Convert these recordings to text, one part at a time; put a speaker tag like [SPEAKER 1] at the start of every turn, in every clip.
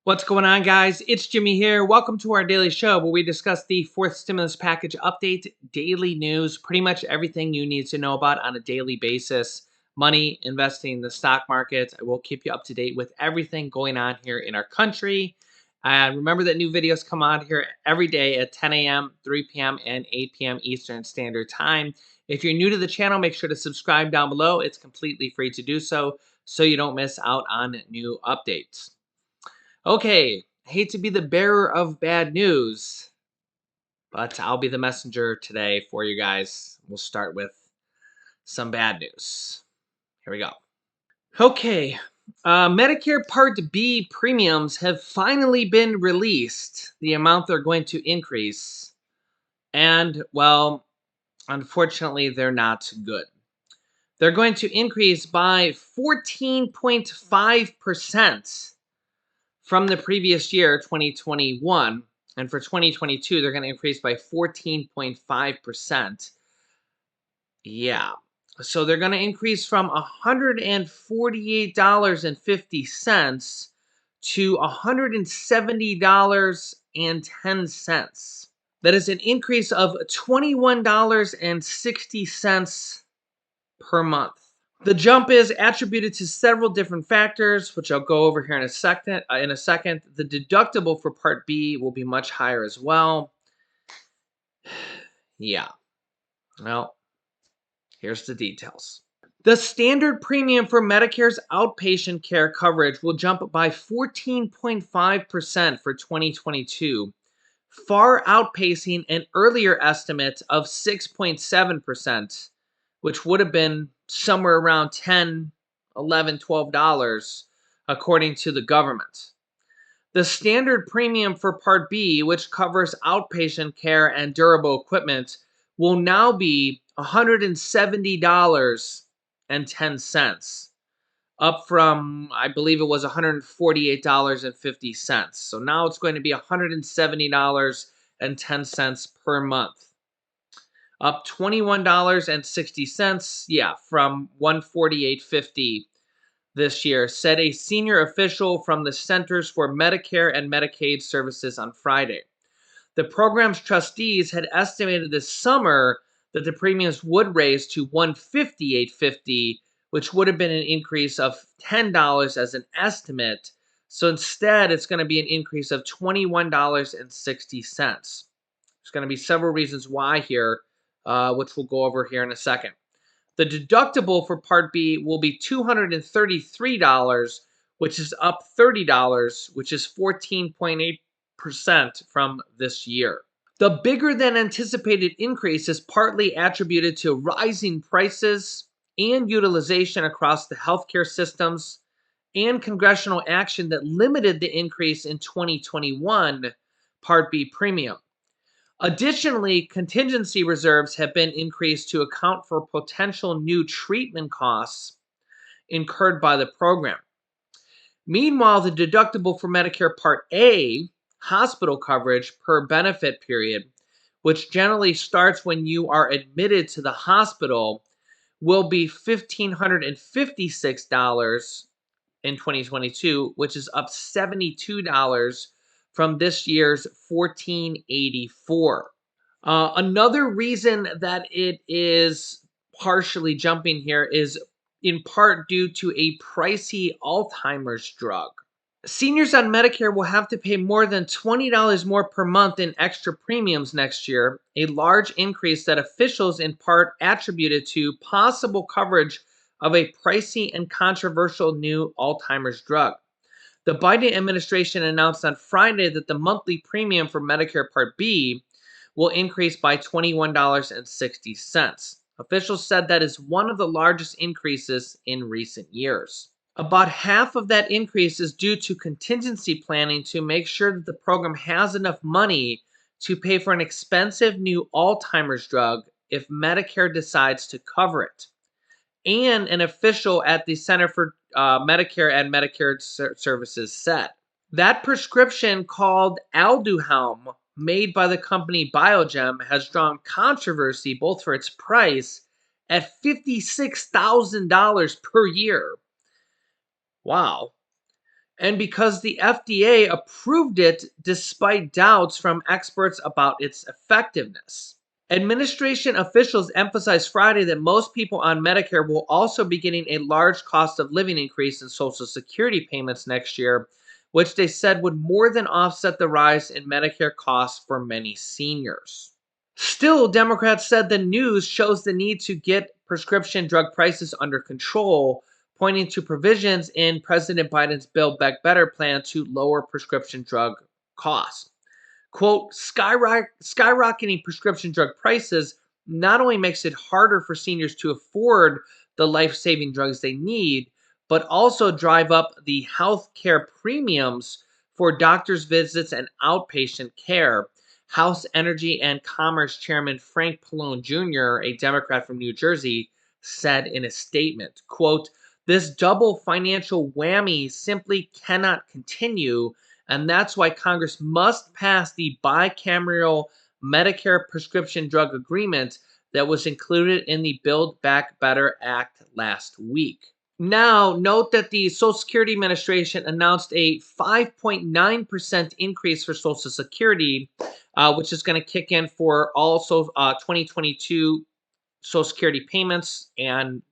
[SPEAKER 1] What's going on, guys? It's Jimmy here. Welcome to our daily show where we discuss the fourth stimulus package update, daily news, pretty much everything you need to know about on a daily basis. Money, investing in the stock market. I will keep you up to date with everything going on here in our country. And remember that new videos come out here every day at 10 a.m., 3 p.m., and 8 p.m. Eastern Standard Time. If you're new to the channel, make sure to subscribe down below. It's completely free to do so you don't miss out on new updates. Okay, hate to be the bearer of bad news, but I'll be the messenger today for you guys. We'll start with some bad news. Here we go. Okay, Medicare Part B premiums have finally been released, the amount they're going to increase. And, well, unfortunately, they're not good. They're going to increase by 14.5% from the previous year, 2021. And for 2022, they're going to increase by 14.5%. Yeah. So they're going to increase from $148.50 to $170.10. That is an increase of $21.60 per month. The jump is attributed to several different factors, which I'll go over here in a second. The deductible for Part B will be much higher as well. Yeah. Well, here's the details. The standard premium for Medicare's outpatient care coverage will jump by 14.5% for 2022, far outpacing an earlier estimate of 6.7%, which would have been somewhere around $10, $11, $12, according to the government. The standard premium for Part B, which covers outpatient care and durable equipment, will now be $170.10, up from, I believe it was $148.50. So now it's going to be $170.10 per month. Up $21.60, yeah, from $148.50 this year, said a senior official from the Centers for Medicare and Medicaid Services on Friday. The program's trustees had estimated this summer that the premiums would raise to $158.50, which would have been an increase of $10 as an estimate. So instead, it's going to be an increase of $21.60. There's going to be several reasons why here, which we'll go over here in a second. The deductible for Part B will be $233, which is up $30, which is 14.8% from this year. The bigger than anticipated increase is partly attributed to rising prices and utilization across the healthcare systems and congressional action that limited the increase in 2021 Part B premium. Additionally, contingency reserves have been increased to account for potential new treatment costs incurred by the program. Meanwhile, the deductible for Medicare Part A, hospital coverage per benefit period, which generally starts when you are admitted to the hospital, will be $1,556 in 2022, which is up $72 from this year's $1,484. Another reason that it is partially jumping here is in part due to a pricey Alzheimer's drug. Seniors on Medicare will have to pay more than $20 more per month in extra premiums next year, a large increase that officials in part attributed to possible coverage of a pricey and controversial new Alzheimer's drug. The Biden administration announced on Friday that the monthly premium for Medicare Part B will increase by $21.60. Officials said that is one of the largest increases in recent years. About half of that increase is due to contingency planning to make sure that the program has enough money to pay for an expensive new Alzheimer's drug if Medicare decides to cover it. And an official at the Center for Medicare and Medicare Services said that prescription, called Aduhelm, made by the company Biogen, has drawn controversy both for its price at $56,000 per year. Wow. and because the FDA approved it despite doubts from experts about its effectiveness. Administration officials emphasized Friday that most people on Medicare will also be getting a large cost of living increase in Social Security payments next year, which they said would more than offset the rise in Medicare costs for many seniors. Still, Democrats said the news shows the need to get prescription drug prices under control, pointing to provisions in President Biden's Build Back Better plan to lower prescription drug costs. Quote, skyrocketing prescription drug prices not only makes it harder for seniors to afford the life saving drugs they need, but also drive up the health care premiums for doctor's visits and outpatient care. House Energy and Commerce Chairman Frank Pallone Jr., a Democrat from New Jersey, said in a statement, quote, this double financial whammy simply cannot continue, and that's why Congress must pass the bicameral Medicare prescription drug agreement that was included in the Build Back Better Act last week. Now, note that the Social Security Administration announced a 5.9% increase for Social Security, which is going to kick in for all 2022 Social Security payments and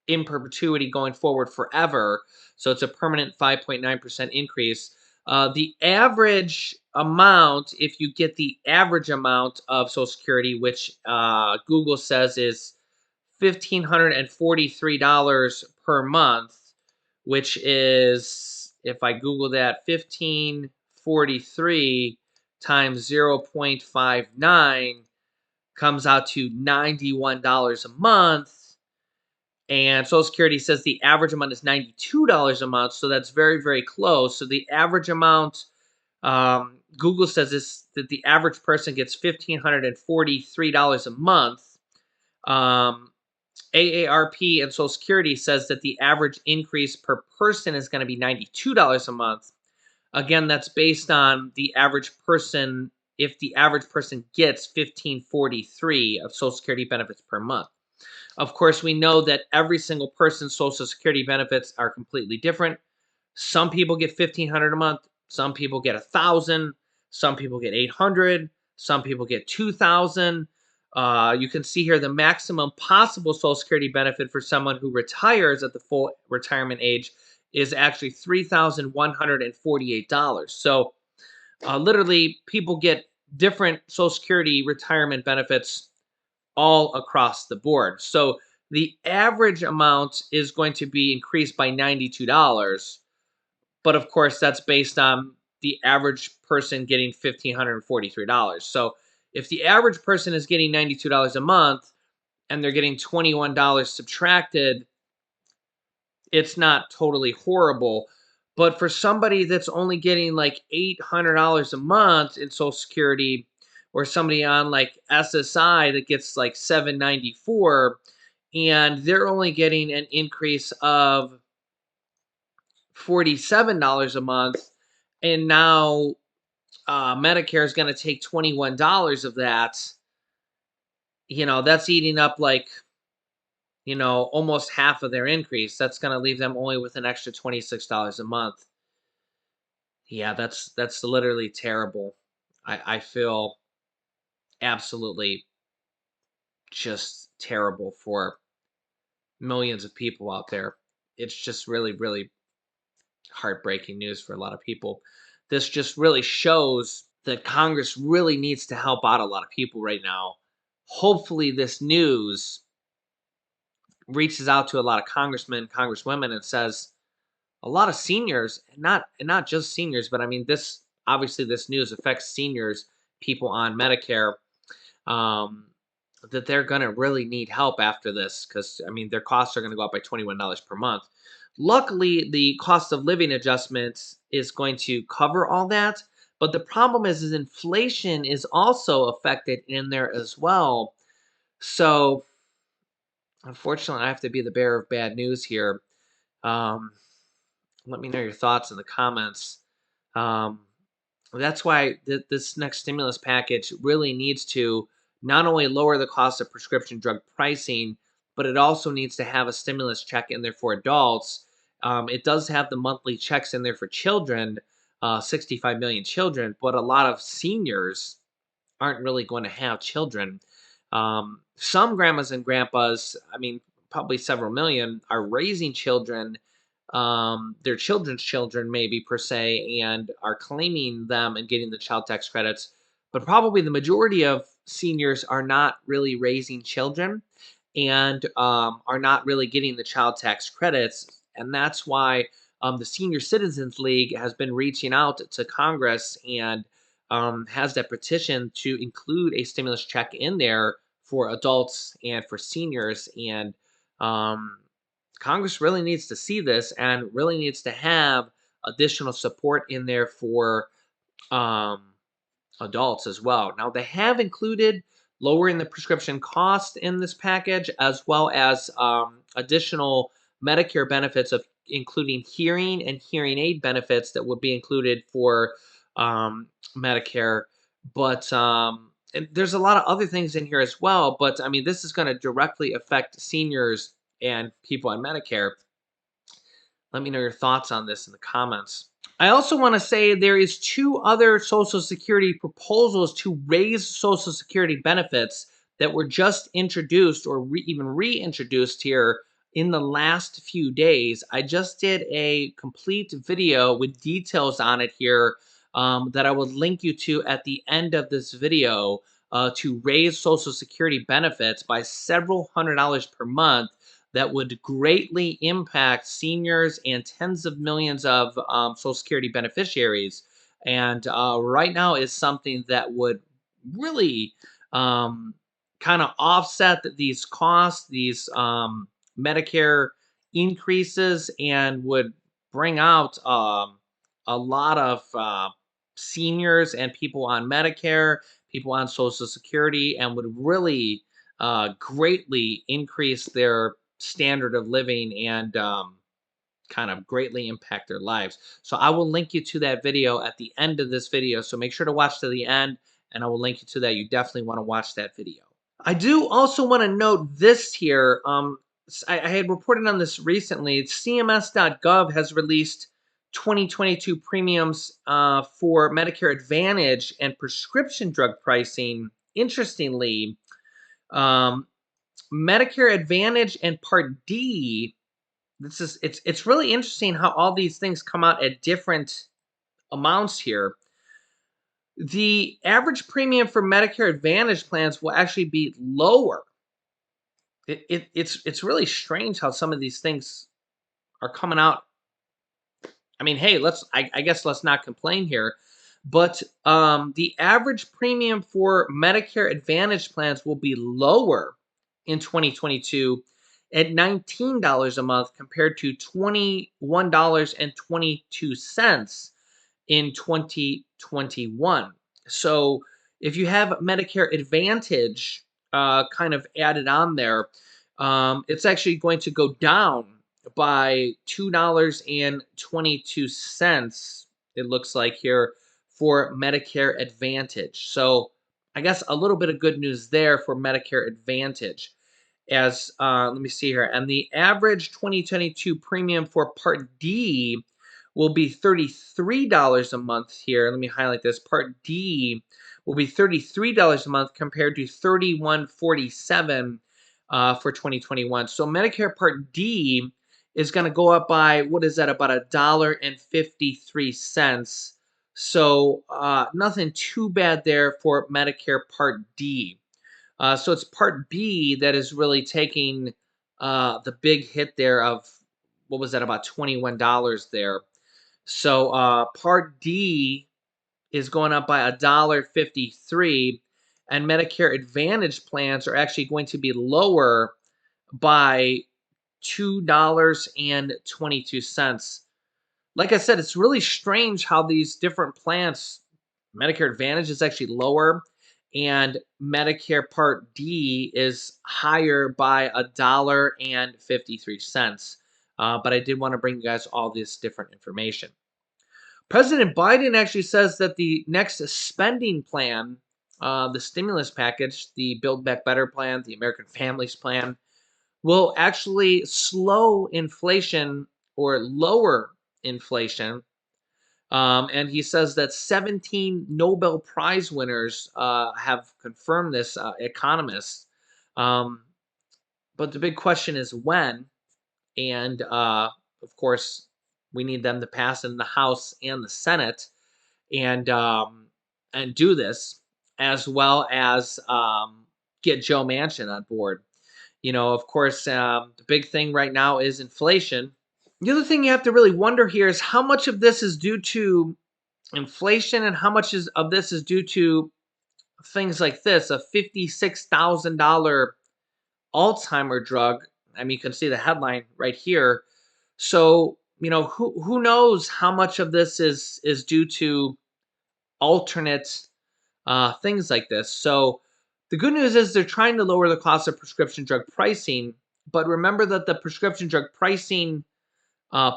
[SPEAKER 1] in perpetuity going forward forever. So it's a permanent 5.9% increase. The average amount, if you get the average amount of Social Security, which Google says is $1,543 per month, which is, if I Google that, 1543 times 0.59 comes out to $91 a month. And Social Security says the average amount is $92 a month, so that's very, very close. So the average amount, Google says is that the average person gets $1,543 a month. AARP and Social Security says that the average increase per person is going to be $92 a month. Again, that's based on the average person. If the average person gets 1543 of Social Security benefits per month. Of course, we know that every single person's Social Security benefits are completely different. Some people get 1,500 a month. Some people get 1,000. Some people get 800. Some people get 2,000. You can see here the maximum possible Social Security benefit for someone who retires at the full retirement age is actually $3,148. So literally, people get different Social Security retirement benefits all across the board. So the average amount is going to be increased by $92. But of course, that's based on the average person getting $1,543. So if the average person is getting $92 a month and they're getting $21 subtracted, it's not totally horrible. But for somebody that's only getting like $800 a month in Social Security, or somebody on like SSI that gets like $794, and they're only getting an increase of $47 a month, and now Medicare is going to take $21 of that. That's eating up like almost half of their increase. That's going to leave them only with an extra $26 a month. Yeah, that's literally terrible. I feel absolutely just terrible for millions of people out there. It's just really, really heartbreaking news for a lot of people. This just really shows that Congress really needs to help out a lot of people right now. Hopefully, this news reaches out to a lot of congressmen, congresswomen, and says a lot of seniors, and not just seniors, but I mean this obviously this news affects seniors, people on Medicare. Um, that they're going to really need help after this because, I mean, their costs are going to go up by $21 per month. Luckily, the cost of living adjustments is going to cover all that. But the problem is inflation is also affected in there as well. So, unfortunately, I have to be the bearer of bad news here. Um, Let me know your thoughts in the comments. Um, that's why this next stimulus package really needs to not only lower the cost of prescription drug pricing, but it also needs to have a stimulus check in there for adults. It does have the monthly checks in there for children, 65 million children, but a lot of seniors aren't really going to have children. Some grandmas and grandpas, I mean, probably several million, are raising children, their children's children, maybe per se, and are claiming them and getting the child tax credits. But probably the majority of seniors are not really raising children and are not really getting the child tax credits. And that's why the Senior Citizens League has been reaching out to Congress and has that petition to include a stimulus check in there for adults and for seniors. And um, Congress really needs to see this and really needs to have additional support in there for um, adults as well. Now, they have included lowering the prescription cost in this package, as well as additional Medicare benefits of including hearing and hearing aid benefits that would be included for um, Medicare. But and there's a lot of other things in here as well. But I mean, this is going to directly affect seniors and people on Medicare. Let me know your thoughts on this in the comments. I also want to say there is two other Social Security proposals to raise Social Security benefits that were just introduced or even reintroduced here in the last few days. I just did a complete video with details on it here that I will link you to at the end of this video to raise Social Security benefits by several $100s per month that would greatly impact seniors and tens of millions of Social Security beneficiaries. And right now is something that would really kind of offset these costs, these Medicare increases, and would bring out a lot of seniors and people on Medicare, people on Social Security, and would really greatly increase their standard of living and kind of greatly impact their lives. So I will link you to that video at the end of this video. So make sure to watch to the end, and I will link you to that. You definitely want to watch that video. I do also want to note this here. I had reported on this recently. CMS.gov has released 2022 premiums for Medicare Advantage and prescription drug pricing. Interestingly, um, Medicare Advantage and Part D. It's really interesting how all these things come out at different amounts here. The average premium for Medicare Advantage plans will actually be lower. It's really strange how some of these things are coming out. I mean, hey, I guess let's not complain here. But the average premium for Medicare Advantage plans will be lower in 2022 at $19 a month compared to $21.22 in 2021. So if you have Medicare Advantage kind of added on there, it's actually going to go down by $2.22. It looks like here for Medicare Advantage. So I guess a little bit of good news there for Medicare Advantage. As let me see here, and the average 2022 premium for Part D will be $33 a month here. Let me highlight this. Part D will be $33 a month compared to $31.47 for 2021. So Medicare Part D is going to go up by, what is that, about $1.53. So nothing too bad there for Medicare Part D. So it's Part B that is really taking the big hit there of, what was that, about $21 there. So Part D is going up by $1.53, and Medicare Advantage plans are actually going to be lower by $2.22. Like I said, it's really strange how these different plans, Medicare Advantage is actually lower, and Medicare Part D is higher by $1.53. But I did want to bring you guys all this different information. President Biden actually says that the next spending plan, the stimulus package, the Build Back Better plan, the American Families Plan, will actually slow inflation or lower inflation. And he says that 17 Nobel Prize winners have confirmed this, economists. Um, but the big question is when. And of course, we need them to pass in the House and the Senate and do this, as well as get Joe Manchin on board. Of course, the big thing right now is inflation. The other thing you have to really wonder here is how much of this is due to inflation and how much of this is due to things like this, a $56,000 Alzheimer drug. I mean, you can see the headline right here. So, who knows how much of this is due to alternate things like this. So, the good news is they're trying to lower the cost of prescription drug pricing, but remember that the prescription drug pricing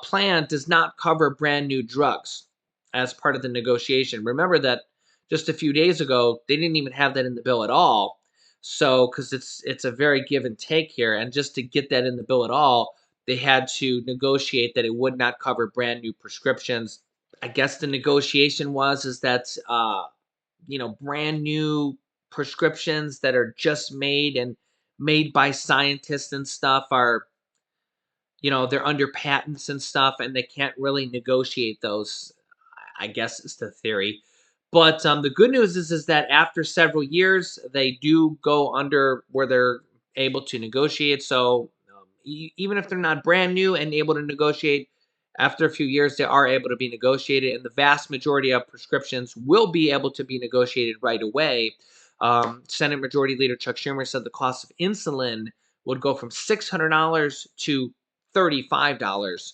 [SPEAKER 1] plan does not cover brand new drugs as part of the negotiation. Remember that just a few days ago they didn't even have that in the bill at all. So, because it's a very give and take here, and just to get that in the bill at all, they had to negotiate that it would not cover brand new prescriptions. I guess the negotiation was is that brand new prescriptions that are just made by scientists and stuff are, they're under patents and stuff, and they can't really negotiate those. I guess is the theory. But the good news is that after several years, they do go under where they're able to negotiate. So even if they're not brand new and able to negotiate, after a few years, they are able to be negotiated, and the vast majority of prescriptions will be able to be negotiated right away. Senate Majority Leader Chuck Schumer said the cost of insulin would go from $600 to $35.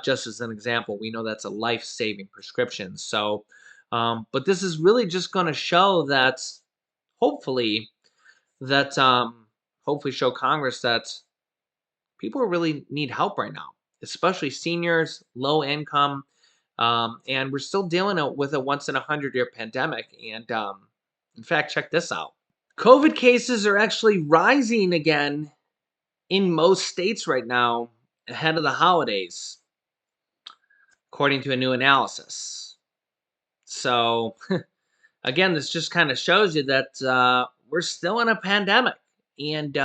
[SPEAKER 1] Just as an example, we know that's a life-saving prescription. So, but this is really just going to show that, hopefully, that hopefully show Congress that people really need help right now, especially seniors, low income, and we're still dealing with a once in 100-year pandemic. And in fact, check this out: COVID cases are actually rising again in most states right now ahead of the holidays, according to a new analysis. So, again, this just kind of shows you that we're still in a pandemic, and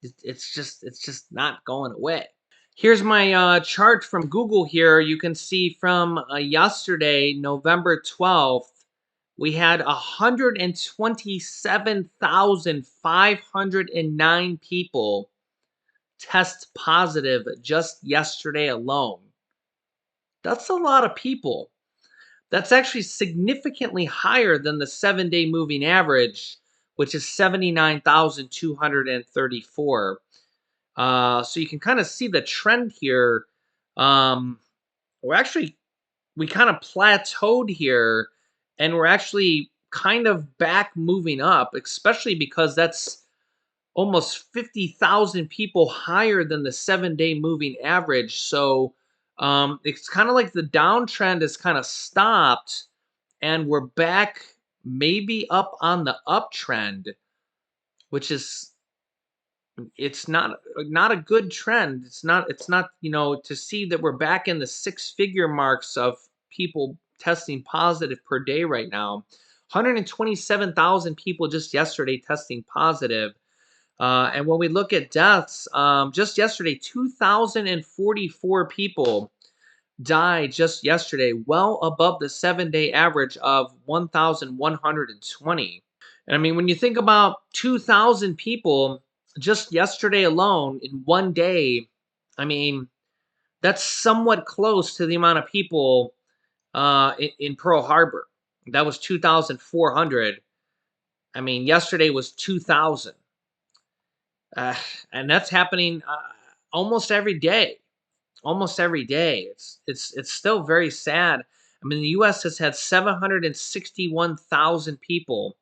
[SPEAKER 1] it's just not going away. Here's my chart from Google here. You can see from yesterday, November 12th, we had 127,509 people test positive just yesterday alone. That's a lot of people. That's actually significantly higher than the 7-day moving average, which is 79,234. So you can kind of see the trend here. We're actually, we kind of plateaued here, and we're actually kind of back moving up, especially because that's almost 50,000 people higher than the 7-day moving average. So it's kind of like the downtrend has kind of stopped, and we're back maybe up on the uptrend, which is, it's not a good trend. It's not to see that we're back in the six-figure marks of people testing positive per day right now. 127,000 people just yesterday testing positive. And when we look at deaths, just yesterday, 2,044 people died just yesterday, well above the 7-day average of 1,120. And I mean, when you think about 2,000 people just yesterday alone in one day, I mean, that's somewhat close to the amount of people in Pearl Harbor. That was 2,400. I mean, yesterday was 2,000. Uh, and that's happening almost every day. Almost every day. It's still very sad. I mean, the U.S. has had 761,000 people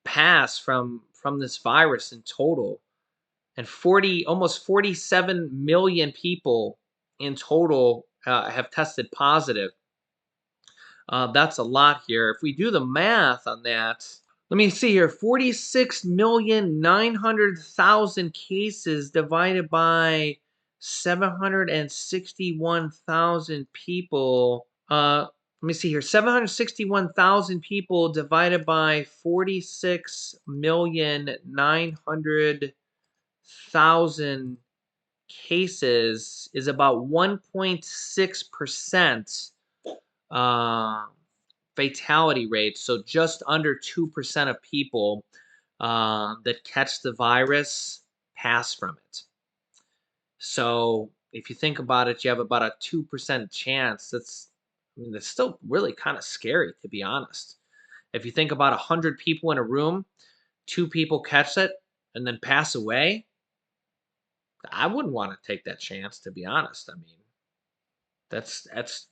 [SPEAKER 1] pass from this virus in total, and almost 47 million people in total have tested positive. That's a lot here. If we do the math on that, let me see here: 46,900,000 cases divided by 761,000 people. Let me see here. 761,000 people divided by 46,900,000 cases is about 1.6% uh, fatality rate. So just under 2% of people that catch the virus pass from it. So if you think about it, you have about a 2% chance. That's still really kind of scary, to be honest. If you think about 100 people in a room, two people catch it and then pass away, I wouldn't want to take that chance, to be honest. I mean, that's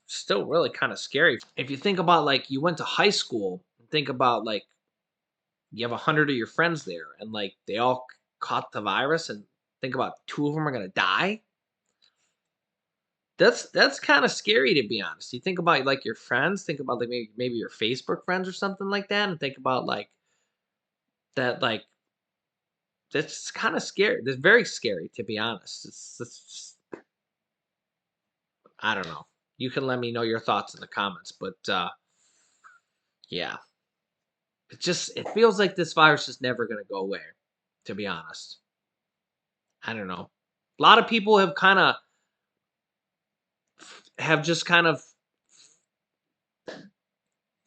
[SPEAKER 1] still really kind of scary. If you think about like you went to high school, and think about like you have 100 of your friends there, and like they all caught the virus, and think about two of them are gonna die. That's kind of scary, to be honest. You think about like your friends, think about like maybe your Facebook friends or something like that, and think about like that like that's kind of scary. That's very scary, to be honest. It's I don't know. You can let me know your thoughts in the comments, but yeah, it feels like this virus is never gonna go away, to be honest. I don't know. A lot of people have just kind of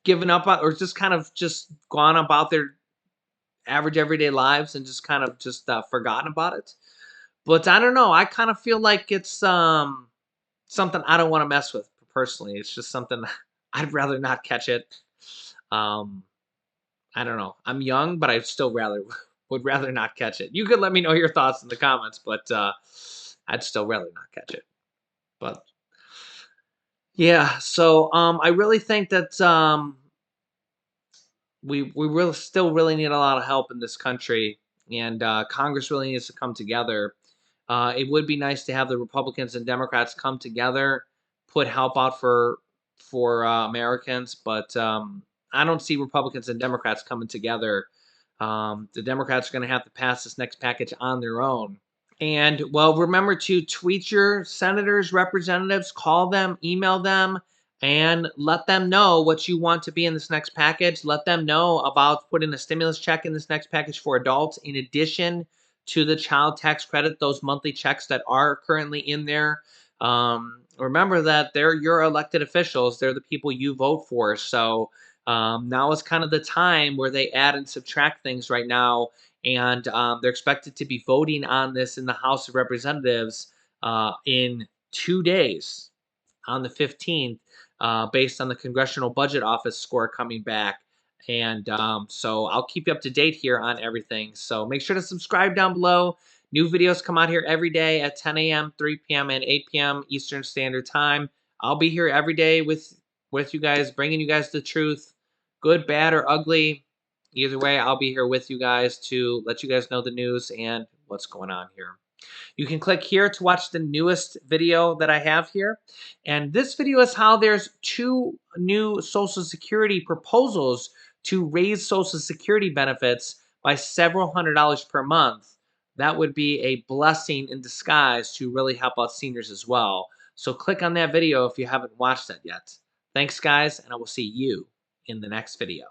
[SPEAKER 1] given up on, or just kind of just gone about their average everyday lives and just kind of just forgotten about it. But I don't know. I kind of feel like it's something I don't want to mess with personally. It's just something I'd rather not catch it. Um, I don't know. I'm young, but I still rather would rather not catch it. You could let me know your thoughts in the comments, but I'd still rather not catch it. But yeah, so I really think that we really still really need a lot of help in this country, and Congress really needs to come together. It would be nice to have the Republicans and Democrats come together, put help out for Americans, but I don't see Republicans and Democrats coming together. The Democrats are going to have to pass this next package on their own. And well, remember to tweet your senators, representatives, call them, email them, and let them know what you want to be in this next package. Let them know about putting a stimulus check in this next package for adults, in addition to the child tax credit, those monthly checks that are currently in there. Remember that they're your elected officials, they're the people you vote for. So now is kind of the time where they add and subtract things right now, and they're expected to be voting on this in the House of Representatives in 2 days, on the 15th, based on the Congressional Budget Office score coming back. And so I'll keep you up to date here on everything. So make sure to subscribe down below. New videos come out here every day at 10 a.m., 3 p.m., and 8 p.m. Eastern Standard Time. I'll be here every day with you guys, bringing you guys the truth, good, bad, or ugly. Either way, I'll be here with you guys to let you guys know the news and what's going on here. You can click here to watch the newest video that I have here. And this video is how there's two new Social Security proposals to raise Social Security benefits by several $100s per month. That would be a blessing in disguise to really help out seniors as well. So click on that video if you haven't watched that yet. Thanks, guys, and I will see you in the next video.